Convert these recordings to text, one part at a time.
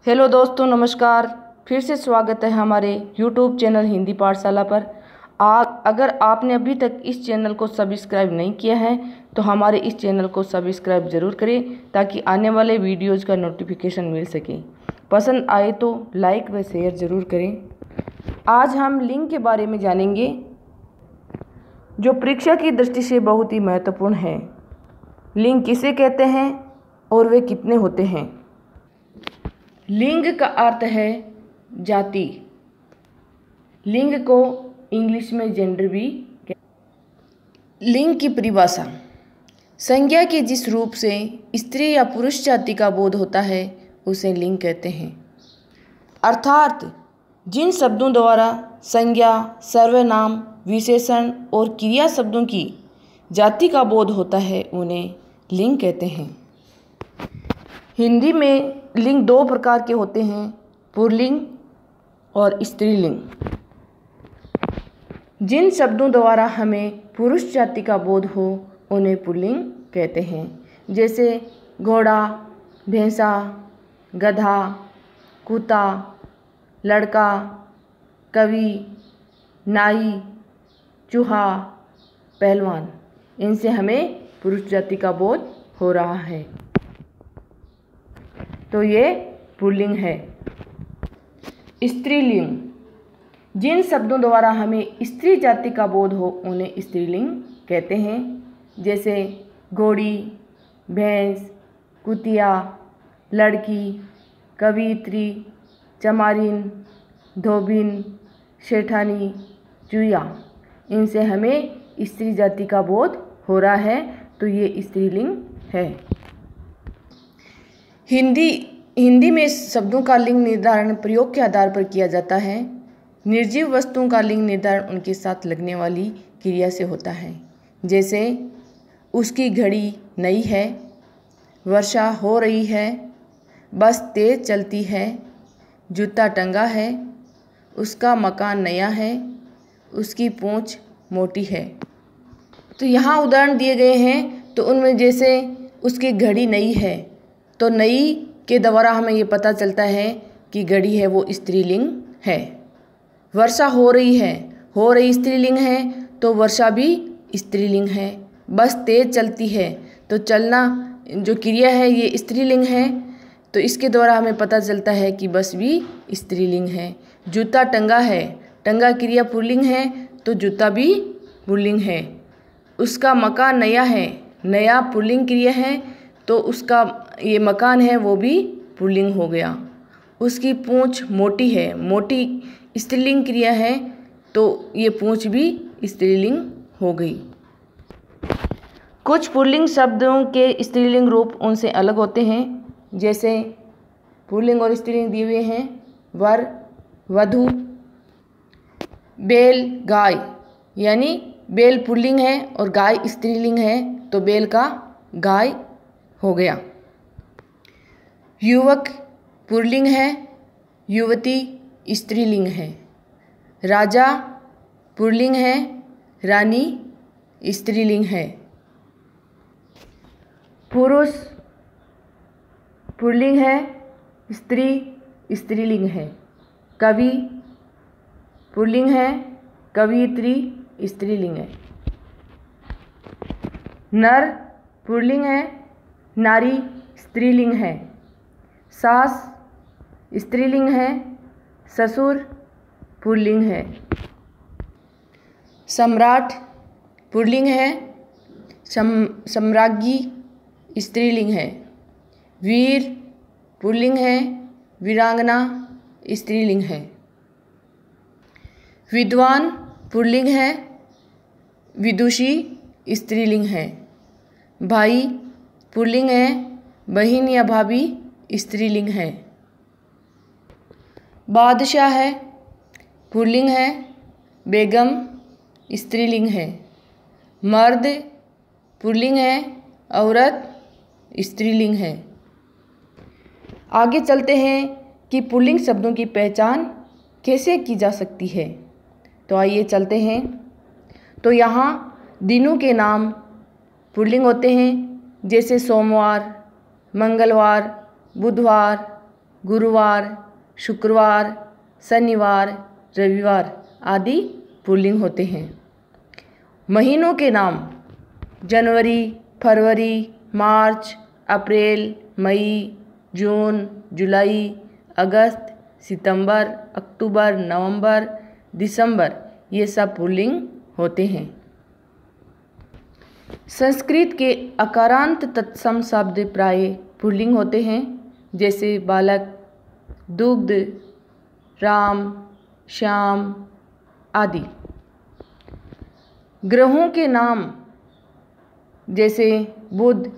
Hello दोस्तों, नमस्कार। फिर से स्वागत है हमारे यूट्यूब चैनल हिंदी पाठशाला पर। अगर आपने अभी तक इस चैनल को सब्सक्राइब नहीं किया है तो हमारे इस चैनल को सब्सक्राइब ज़रूर करें ताकि आने वाले वीडियोज़ का नोटिफिकेशन मिल सके। पसंद आए तो लाइक व शेयर ज़रूर करें। आज हम लिंग के बारे में जानेंगे जो परीक्षा की दृष्टि से बहुत ही महत्वपूर्ण है। लिंग किसे कहते हैं और वे कितने होते हैं? लिंग का अर्थ है जाति। लिंग को इंग्लिश में जेंडर भी कहते। लिंग की परिभाषा: संज्ञा के जिस रूप से स्त्री या पुरुष जाति का बोध होता है उसे लिंग कहते हैं। अर्थात जिन शब्दों द्वारा संज्ञा, सर्वनाम, विशेषण और क्रिया शब्दों की जाति का बोध होता है उन्हें लिंग कहते हैं। हिंदी में लिंग दो प्रकार के होते हैं, पुल्लिंग और स्त्रीलिंग। जिन शब्दों द्वारा हमें पुरुष जाति का बोध हो उन्हें पुल्लिंग कहते हैं, जैसे घोड़ा, भैंसा, गधा, कुत्ता, लड़का, कवि, नाई, चूहा, पहलवान। इनसे हमें पुरुष जाति का बोध हो रहा है, तो ये पुल्लिंग है। स्त्रीलिंग: जिन शब्दों द्वारा हमें स्त्री जाति का बोध हो उन्हें स्त्रीलिंग कहते हैं, जैसे घोड़ी, भैंस, कुतिया, लड़की, कवियत्री, चमारिन, धोबिन, सेठानी, चूया। इनसे हमें स्त्री जाति का बोध हो रहा है, तो ये स्त्रीलिंग है। हिंदी में शब्दों का लिंग निर्धारण प्रयोग के आधार पर किया जाता है। निर्जीव वस्तुओं का लिंग निर्धारण उनके साथ लगने वाली क्रिया से होता है, जैसे उसकी घड़ी नई है, वर्षा हो रही है, बस तेज चलती है, जूता टंगा है, उसका मकान नया है, उसकी पूंछ मोटी है। तो यहाँ उदाहरण दिए गए हैं, तो उनमें जैसे उसकी घड़ी नई है, तो नई के द्वारा हमें ये पता चलता है कि घड़ी है वो स्त्रीलिंग है। वर्षा हो रही स्त्रीलिंग है, तो वर्षा भी स्त्रीलिंग है। बस तेज चलती है, तो चलना जो क्रिया है ये स्त्रीलिंग है, तो इसके द्वारा हमें पता चलता है कि बस भी स्त्रीलिंग है। जूता टंगा है, टंगा क्रिया पुल्लिंग है, तो जूता भी पुल्लिंग है। उसका मकान नया है, नया पुल्लिंग क्रिया है, तो उसका ये मकान है वो भी पुल्लिंग हो गया। उसकी पूंछ मोटी है, मोटी स्त्रीलिंग क्रिया है, तो ये पूंछ भी स्त्रीलिंग हो गई। कुछ पुल्लिंग शब्दों के स्त्रीलिंग रूप उनसे अलग होते हैं, जैसे पुल्लिंग और स्त्रीलिंग दिए हुए हैं: वर, वधू, बैल, गाय। यानी बैल पुल्लिंग है और गाय स्त्रीलिंग है, तो बैल का गाय हो गया। युवक पुल्लिंग है, युवती स्त्रीलिंग है। राजा पुल्लिंग है, रानी स्त्रीलिंग है। पुरुष पुल्लिंग है, स्त्री स्त्रीलिंग है। कवि पुल्लिंग है, कवियत्री स्त्रीलिंग है। नर पुल्लिंग है, नारी स्त्रीलिंग है। सास स्त्रीलिंग है, ससुर पुल्लिंग है। सम्राट पुल्लिंग है, सम्राज्ञी स्त्रीलिंग है। वीर पुल्लिंग है, वीरांगना स्त्रीलिंग है। विद्वान पुल्लिंग है, विदुषी स्त्रीलिंग है। भाई पुल्लिंग है, बहन या भाभी स्त्रीलिंग है। बादशाह है, पुल्लिंग है, बेगम स्त्रीलिंग है। मर्द पुल्लिंग है, औरत स्त्रीलिंग है। आगे चलते हैं कि पुल्लिंग शब्दों की पहचान कैसे की जा सकती है। तो आइए चलते हैं। तो यहाँ दिनों के नाम पुल्लिंग होते हैं, जैसे सोमवार, मंगलवार, बुधवार, गुरुवार, शुक्रवार, शनिवार, रविवार आदि पुल्लिंग होते हैं। महीनों के नाम जनवरी, फरवरी, मार्च, अप्रैल, मई, जून, जुलाई, अगस्त, सितंबर, अक्टूबर, नवंबर, दिसंबर ये सब पुल्लिंग होते हैं। संस्कृत के अकारांत तत्सम शब्द प्राय पुल्लिंग होते हैं, जैसे बालक, दुग्ध, राम, श्याम आदि। ग्रहों के नाम जैसे बुध,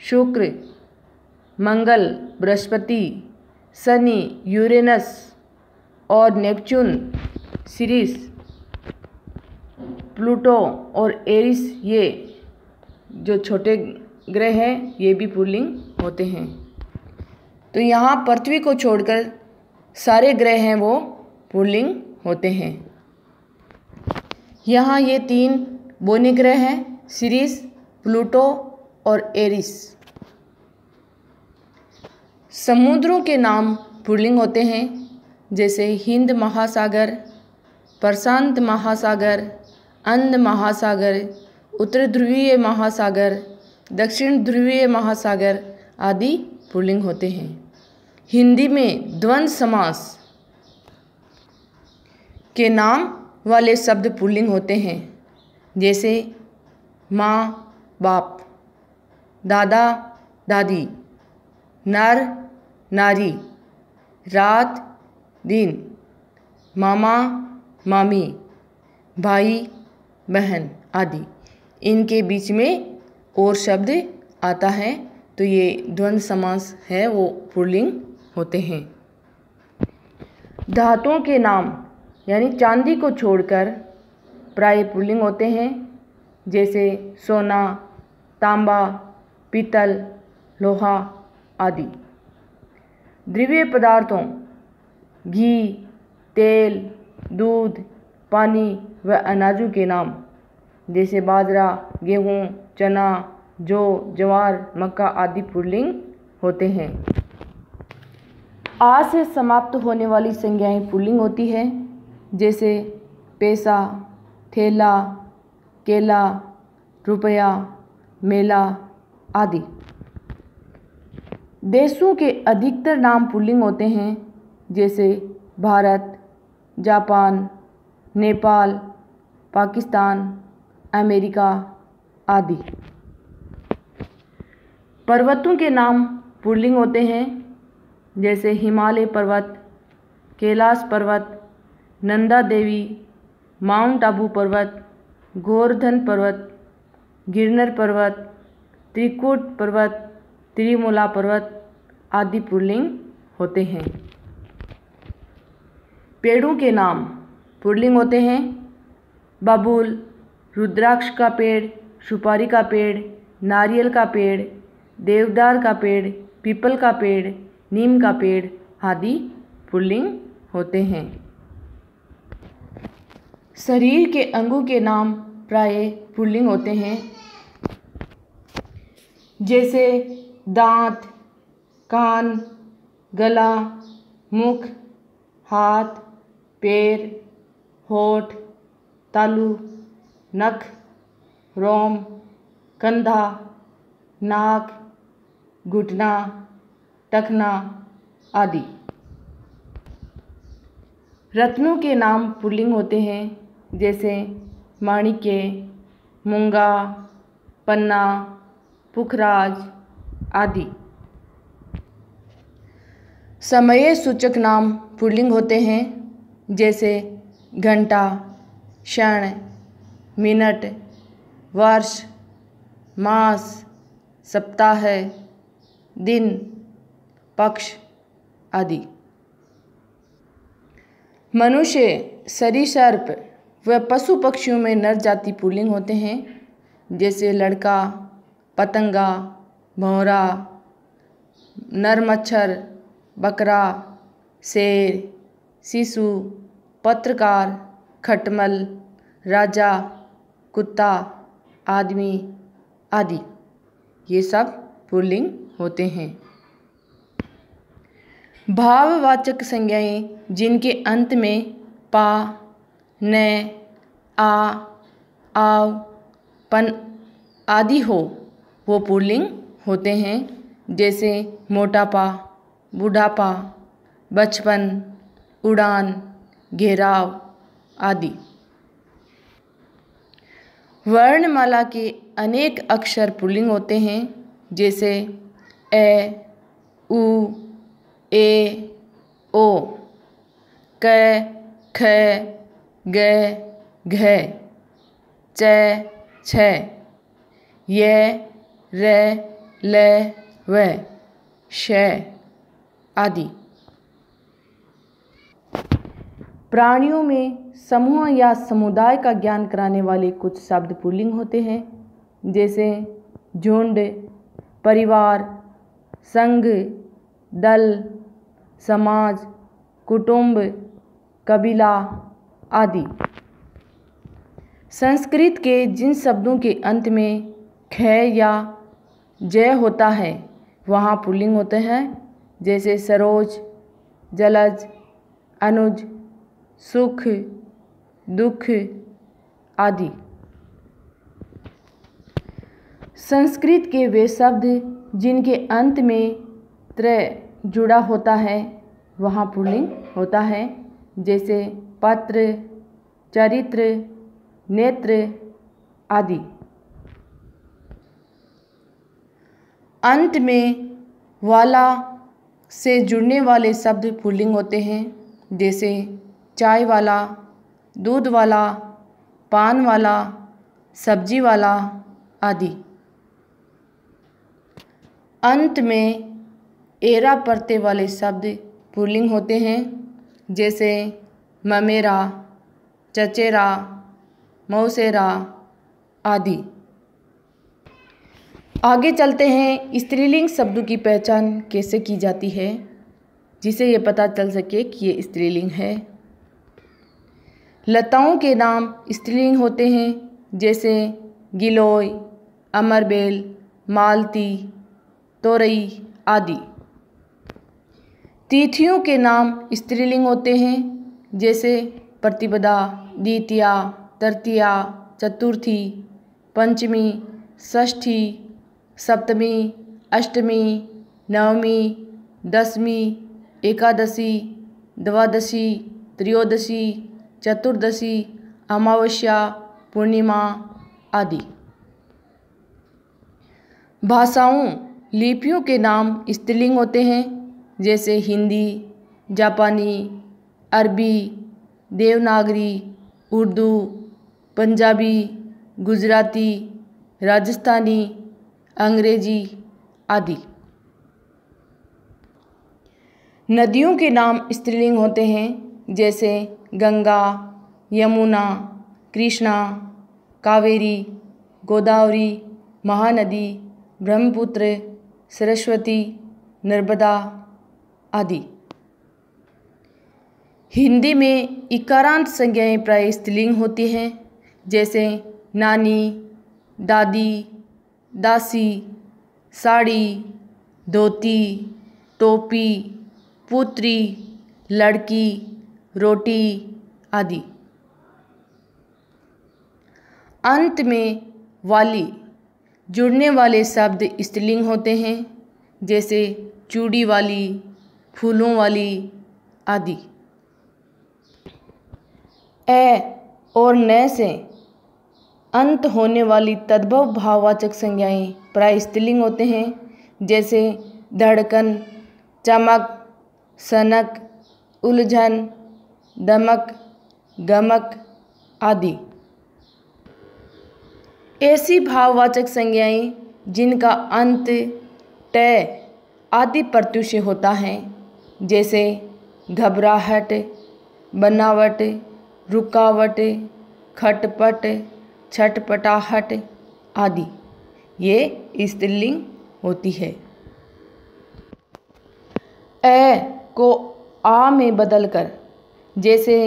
शुक्र, मंगल, बृहस्पति, शनि, यूरेनस और नेपच्यून, सिरिस, प्लूटो और एरिस ये जो छोटे ग्रह हैं ये भी पुल्लिंग होते हैं। तो यहाँ पृथ्वी को छोड़कर सारे ग्रह हैं वो पुल्लिंग होते हैं। यहाँ ये 3 बोने ग्रह हैं, सिरिस, प्लूटो और एरिस। समुद्रों के नाम पुल्लिंग होते हैं, जैसे हिंद महासागर, प्रशांत महासागर, अंध महासागर, उत्तर ध्रुवीय महासागर, दक्षिण ध्रुवीय महासागर आदि पुल्लिंग होते हैं। हिंदी में द्वंद्व समास के नाम वाले शब्द पुल्लिंग होते हैं, जैसे माँ, बाप, दादा, दादी, नर, नारी, रात, दिन, मामा, मामी, भाई, बहन आदि। इनके बीच में और शब्द आता है तो ये द्वंद्व समास है वो पुल्लिंग होते हैं। धातुओं के नाम यानी चांदी को छोड़कर प्राय पुल्लिंग होते हैं, जैसे सोना, तांबा, पीतल, लोहा आदि। द्रव्य पदार्थों घी, तेल, दूध, पानी व अनाजों के नाम जैसे बाजरा, गेहूँ, चना, जौ, ज्वार, मक्का आदि पुल्लिंग होते हैं। आ से समाप्त होने वाली संज्ञाएं पुल्लिंग होती है, जैसे पैसा, थैला, केला, रुपया, मेला आदि। देशों के अधिकतर नाम पुल्लिंग होते हैं, जैसे भारत, जापान, नेपाल, पाकिस्तान, अमेरिका आदि। पर्वतों के नाम पुल्लिंग होते हैं, जैसे हिमालय पर्वत, कैलाश पर्वत, नंदा देवी, माउंट आबू पर्वत, गोवर्धन पर्वत, गिरनर पर्वत, त्रिकुट पर्वत, त्रिमूला पर्वत आदि पुल्लिंग होते हैं। पेड़ों के नाम पुल्लिंग होते हैं, बबूल, रुद्राक्ष का पेड़, सुपारी का पेड़, नारियल का पेड़, देवदार का पेड़, पीपल का पेड़, नीम का पेड़ आदि पुल्लिंग होते हैं। शरीर के अंगों के नाम प्राय पुल्लिंग होते हैं, जैसे दांत, कान, गला, मुख, हाथ, पैर, होठ, तालू, नख, रोम, कंधा, नाक, घुटना, टखना आदि। रत्नों के नाम पुल्लिंग होते हैं, जैसे माणिक्य, मूंगा, पन्ना, पुखराज आदि। समय सूचक नाम पुल्लिंग होते हैं, जैसे घंटा, क्षण, मिनट, वर्ष, मास, सप्ताह, दिन, पक्ष आदि। मनुष्य, सरीसृप व पशु पक्षियों में नर जाति पुल्लिंग होते हैं, जैसे लड़का, पतंगा, भौरा, नर मच्छर, बकरा, शेर, शिशु, पत्रकार, खटमल, राजा, कुत्ता, आदमी आदि। ये सब पुल्लिंग होते हैं। भाववाचक संज्ञाएं जिनके अंत में पा, न, आ, आव, पन आदि हो वो पुल्लिंग होते हैं, जैसे मोटापा, बुढ़ापा, बचपन, उड़ान, घेराव आदि। वर्णमाला के अनेक अक्षर पुल्लिंग होते हैं, जैसे ए, उ, ए, ओ, क, ख, ग, घ, च, छ, य, र, ल, व, श आदि। प्राणियों में समूह या समुदाय का ज्ञान कराने वाले कुछ शब्द पुल्लिंग होते हैं, जैसे झुंड, परिवार, संघ, दल, समाज, कुटुंब, कबीला आदि। संस्कृत के जिन शब्दों के अंत में ख या जय होता है वहाँ पुल्लिंग होते हैं, जैसे सरोज, जलज, अनुज, सुख, दुख आदि। संस्कृत के वे शब्द जिनके अंत में त्र जुड़ा होता है वहाँ पुल्लिंग होता है, जैसे पत्र, चरित्र, नेत्र आदि। अंत में वाला से जुड़ने वाले शब्द पुल्लिंग होते हैं, जैसे चाय वाला, दूध वाला, पान वाला, सब्जी वाला आदि। अंत में एरा प्रत्यय वाले शब्द पुल्लिंग होते हैं, जैसे ममेरा, चचेरा, मौसेरा आदि। आगे चलते हैं स्त्रीलिंग शब्दों की पहचान कैसे की जाती है, जिसे ये पता चल सके कि ये स्त्रीलिंग है। लताओं के नाम स्त्रीलिंग होते हैं, जैसे गिलोय, अमरबेल, मालती, तोरई आदि। तिथियों के नाम स्त्रीलिंग होते हैं, जैसे प्रतिपदा, द्वितीया, तृतीया, चतुर्थी, पंचमी, षष्ठी, सप्तमी, अष्टमी, नवमी, दशमी, एकादशी, द्वादशी, त्रयोदशी, चतुर्दशी, अमावस्या, पूर्णिमा आदि। भाषाओं लिपियों के नाम स्त्रीलिंग होते हैं, जैसे हिंदी, जापानी, अरबी, देवनागरी, उर्दू, पंजाबी, गुजराती, राजस्थानी, अंग्रेजी आदि। नदियों के नाम स्त्रीलिंग होते हैं, जैसे गंगा, यमुना, कृष्णा, कावेरी, गोदावरी, महानदी, ब्रह्मपुत्र, सरस्वती, नर्मदा आदि। हिंदी में इकारांत संज्ञाएं प्राय स्त्रीलिंग होती हैं, जैसे नानी, दादी, दासी, साड़ी, धोती, टोपी, पुत्री, लड़की, रोटी आदि। अंत में वाली जुड़ने वाले शब्द स्त्रीलिंग होते हैं, जैसे चूड़ी वाली, फूलों वाली आदि। ए और न से अंत होने वाली तद्भव भाववाचक संज्ञाएं प्राय स्त्रीलिंग होते हैं, जैसे धड़कन, चमक, सनक, उलझन, दमक, गमक आदि। ऐसी भाववाचक संज्ञाएं जिनका अंत ट आदि प्रत्ययों से होता है, जैसे घबराहट, बनावट, रुकावट, खटपट, छटपटाहट आदि, ये स्त्रीलिंग होती है। ए को आ में बदलकर, जैसे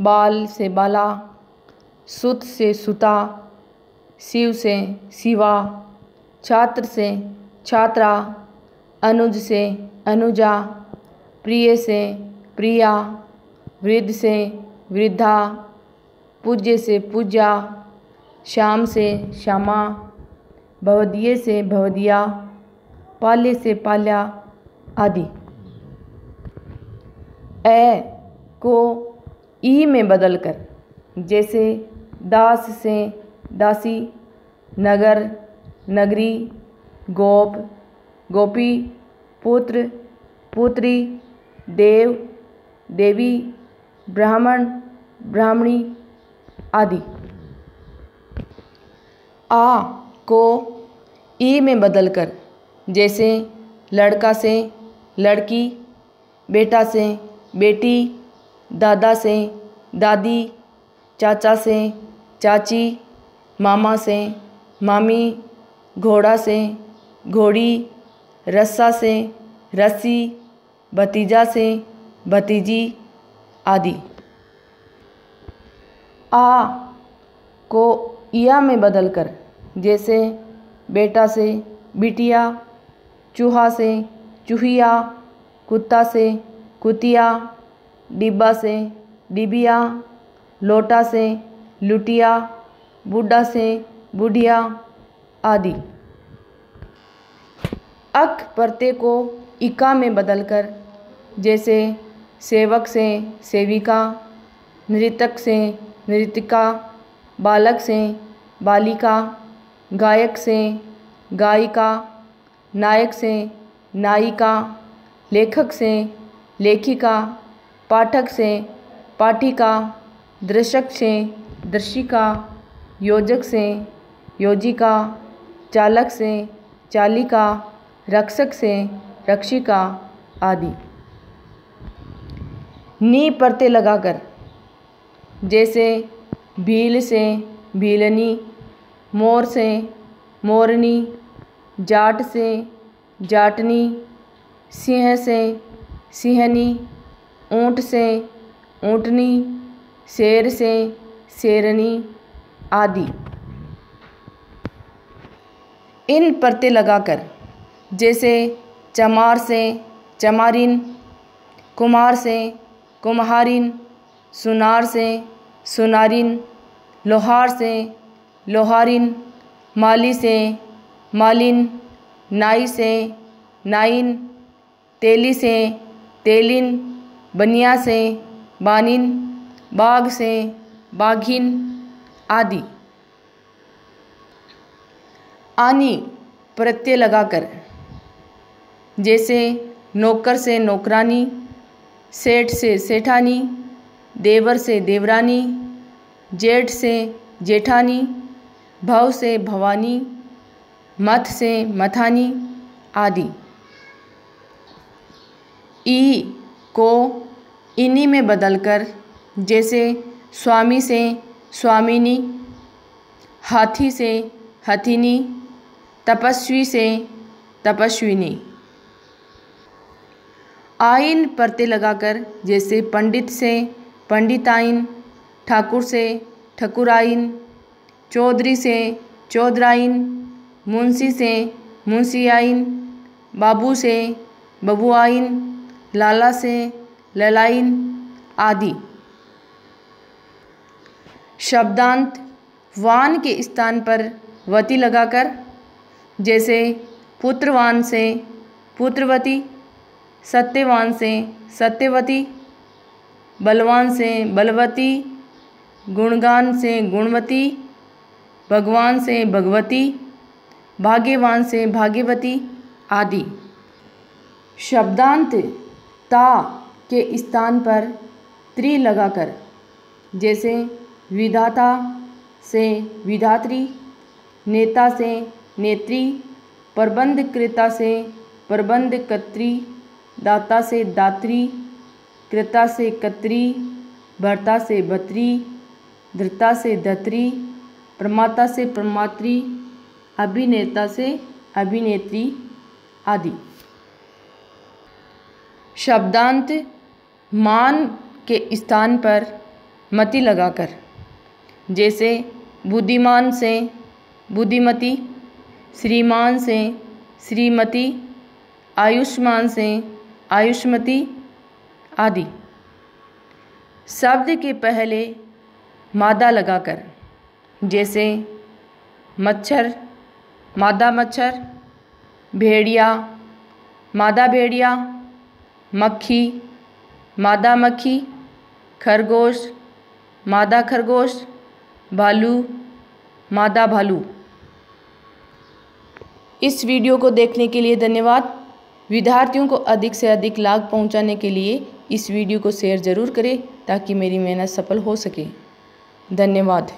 बाल से बाला, सुत से सुता, शिव से शिवा, छात्र से छात्रा, अनुज से अनुजा, प्रिय से प्रिया, वृद्ध से वृद्धा, पूज्य से पूज्या, श्याम से श्यामा, भवदीय से भवदिया, पाल्य से पाल्या आदि। ए को ई में बदलकर, जैसे दास से दासी, नगर नगरी, गोप गोपी, पुत्र पुत्री, देव देवी, ब्राह्मण ब्राह्मणी आदि। आ को ई में बदलकर, जैसे लड़का से लड़की, बेटा से बेटी, दादा से दादी, चाचा से चाची, मामा से मामी, घोड़ा से घोड़ी, रस्सा से रस्सी, भतीजा से भतीजी आदि। आ को इया में बदलकर, जैसे बेटा से बिटिया, चूहा से चूहिया, कुत्ता से कुतिया, डिब्बा से डिबिया, लोटा से लुटिया, बूढ़ा से बुढ़िया आदि। अक प्रत्यय को इका में बदलकर, जैसे सेवक से सेविका, नृतक से नृतिका, बालक से बालिका, गायक से गायिका, नायक से नायिका, लेखक से लेखिका, पाठक से पाठिका, दर्शक से दर्शिका, योजक से योजिका, चालक से चालिका, रक्षक से रक्षिका आदि। नी प्रत्यय लगाकर, जैसे भील से भीलनी, मोर से मोरनी, जाट से जाटनी, सिंह से सिंहनी, ऊँट से ऊँटनी, शेर से शेरनी आदि। इन प्रत्यय लगाकर, जैसे चमार से चमारिन, कुमार से कुम्हारिन, सुनार से सुनारिन, लोहार से लोहारिन, माली से मालिन, नाई से नाइन, तेली से तेलिन, बनिया से बानिन, बाघ से बाघिन आदि। आनी प्रत्यय लगाकर, जैसे नौकर से नौकरानी, सेठ से सेठानी, देवर से देवरानी, जेठ से जेठानी, भव से भवानी, मथ से मथानी आदि। ई को इनी में बदलकर, जैसे स्वामी से स्वामिनी, हाथी से हथिनी, तपस्वी से तपस्विनी। आइन प्रत्यय लगाकर, जैसे पंडित से पंडिताइन, ठाकुर से ठकुराइन, चौधरी से चौधराइन, मुंशी से मुंशियाइन, बाबू से बबुआइन, लाला से ललाइन आदि। शब्दांत वान के स्थान पर वती लगाकर, जैसे पुत्रवान से पुत्रवती, सत्यवान से सत्यवती, बलवान से बलवती, गुणगान से गुणवती, भगवान से भगवती, भाग्यवान से भाग्यवती आदि। शब्दांत ता के स्थान पर त्रि लगाकर, जैसे विधाता से विधात्री, नेता से नेत्री, प्रबंधकृता से प्रबंधकर्त्री, दाता से दात्री, कृता से कत्री, भर्ता से भत्री, धृता से धत्री, प्रमाता से प्रमात्री, अभिनेता से अभिनेत्री आदि। शब्दांत मान के स्थान पर मति लगाकर, जैसे बुद्धिमान से बुद्धिमती, श्रीमान से श्रीमती, आयुष्मान से आयुष्मती, आदि। शब्द के पहले मादा लगाकर, जैसे मच्छर, मादा मच्छर, भेड़िया, मादा भेड़िया, मक्खी, मादा मक्खी, खरगोश, मादा खरगोश, भालू, मादा भालू। इस वीडियो को देखने के लिए धन्यवाद। विद्यार्थियों को अधिक से अधिक लाभ पहुंचाने के लिए इस वीडियो को शेयर ज़रूर करें ताकि मेरी मेहनत सफल हो सके। धन्यवाद।